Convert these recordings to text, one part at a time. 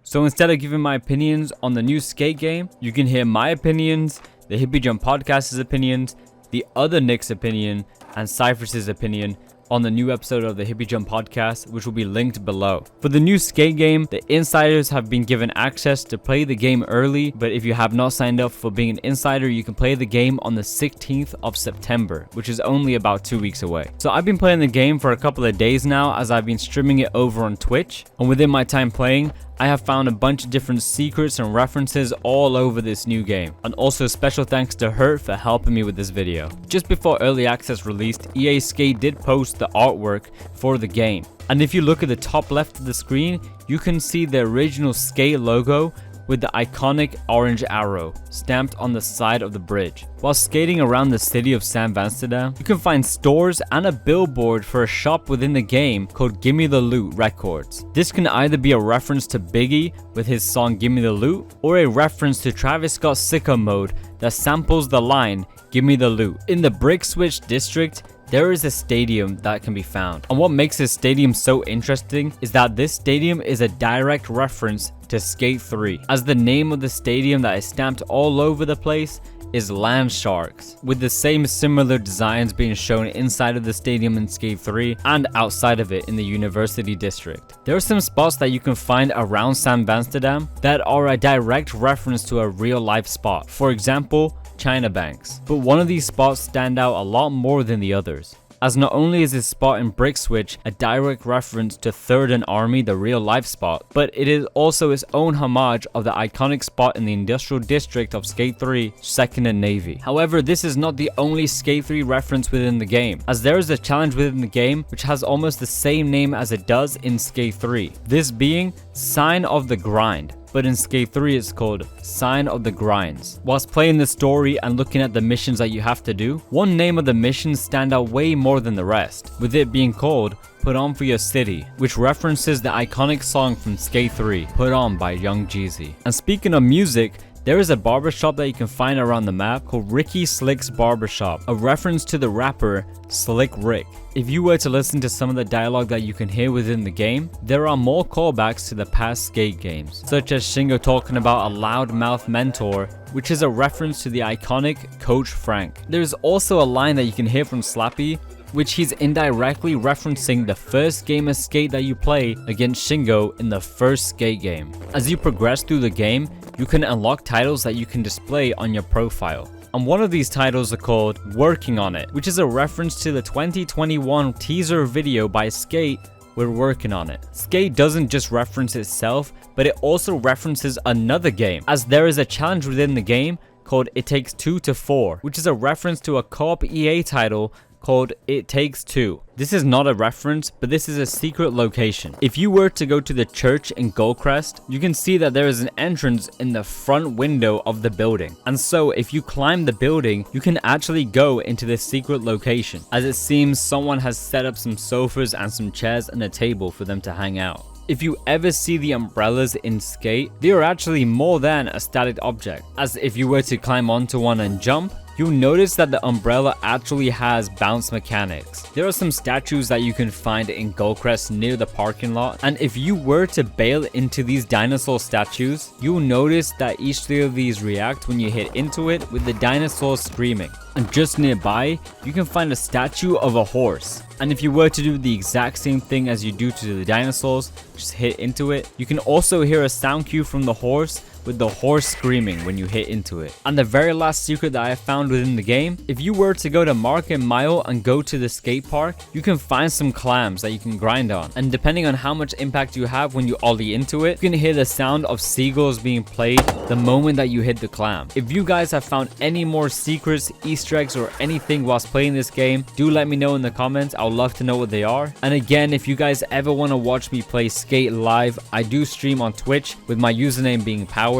So instead of giving my opinions on the new skate game, you can hear my opinions, the Hippie Jump podcast's opinions, the other Nick's opinion, and Cypress's opinion on the new episode of the Hippie Jump podcast, which will be linked below. For the new skate game, the insiders have been given access to play the game early, but if you have not signed up for being an insider, you can play the game on the 16th of September, which is only about 2 weeks away. So I've been playing the game for a couple of days now, as I've been streaming it over on Twitch, and within my time playing, I have found a bunch of different secrets and references all over this new game. And also special thanks to Hurt for helping me with this video. Just before early access released, EA Skate did post the artwork for the game. And if you look at the top left of the screen, you can see the original Skate logo with the iconic orange arrow stamped on the side of the bridge. While skating around the city of San Amsterdam, you can find stores and a billboard for a shop within the game called Gimme the Loot Records. This can either be a reference to Biggie with his song Gimme the Loot, or a reference to Travis Scott's Sicko Mode that samples the line Gimme the Loot. In the Brick Switch district, there is a stadium that can be found. And what makes this stadium so interesting is that this stadium is a direct reference to Skate 3, as the name of the stadium that is stamped all over the place is Land Sharks, with the same similar designs being shown inside of the stadium in Skate 3 and outside of it in the University District. There are some spots that you can find around San Amsterdam that are a direct reference to a real life spot. For example, China Banks. But one of these spots stand out a lot more than the others, as not only is this spot in Brick Switch a direct reference to 3rd and Army, the real life spot, but it is also its own homage of the iconic spot in the industrial district of Skate 3, 2nd and Navy. However, this is not the only Skate 3 reference within the game, as there is a challenge within the game which has almost the same name as it does in Skate 3, this being Sign of the Grind. But in Skate 3 it's called Sign of the Grinds. Whilst playing the story and looking at the missions that you have to do, one name of the missions stand out way more than the rest, with it being called Put On For Your City, which references the iconic song from Skate 3, Put On by Young Jeezy. And speaking of music, there is a barbershop that you can find around the map called Ricky Slick's Barbershop, a reference to the rapper Slick Rick. If you were to listen to some of the dialogue that you can hear within the game, there are more callbacks to the past skate games, such as Shingo talking about a loudmouth mentor, which is a reference to the iconic Coach Frank. There's also a line that you can hear from Slappy, which he's indirectly referencing the first game of Skate that you play against Shingo in the first Skate game. As you progress through the game, you can unlock titles that you can display on your profile. And one of these titles are called Working On It, which is a reference to the 2021 teaser video by Skate, We're Working On It. Skate doesn't just reference itself, but it also references another game, as there is a challenge within the game called It Takes 2 to 4, which is a reference to a co-op EA title called It Takes Two. This is not a reference, but this is a secret location. If you were to go to the church in Goldcrest, you can see that there is an entrance in the front window of the building. And so if you climb the building, you can actually go into this secret location, as it seems someone has set up some sofas and some chairs and a table for them to hang out. If you ever see the umbrellas in Skate, they are actually more than a static object, as if you were to climb onto one and jump, you'll notice that the umbrella actually has bounce mechanics. There are some statues that you can find in Goldcrest near the parking lot, and if you were to bail into these dinosaur statues, you'll notice that each three of these react when you hit into it, with the dinosaurs screaming. And just nearby, you can find a statue of a horse. And if you were to do the exact same thing as you do to the dinosaurs, just hit into it, you can also hear a sound cue from the horse, with the horse screaming when you hit into it. And the very last secret that I found within the game, if you were to go to Market Mile and go to the skate park, you can find some clams that you can grind on. And depending on how much impact you have when you ollie into it, you can hear the sound of seagulls being played the moment that you hit the clam. If you guys have found any more secrets, Easter eggs, or anything whilst playing this game, do let me know in the comments. I would love to know what they are. And again, if you guys ever want to watch me play Skate live, I do stream on Twitch with my username being Powers.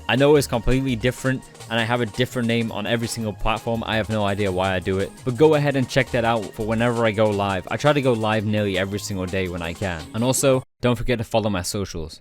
I know it's completely different and I have a different name on every single platform. I have no idea why I do it, but go ahead and check that out for whenever I go live. I try to go live nearly every single day when I can. And also, don't forget to follow my socials.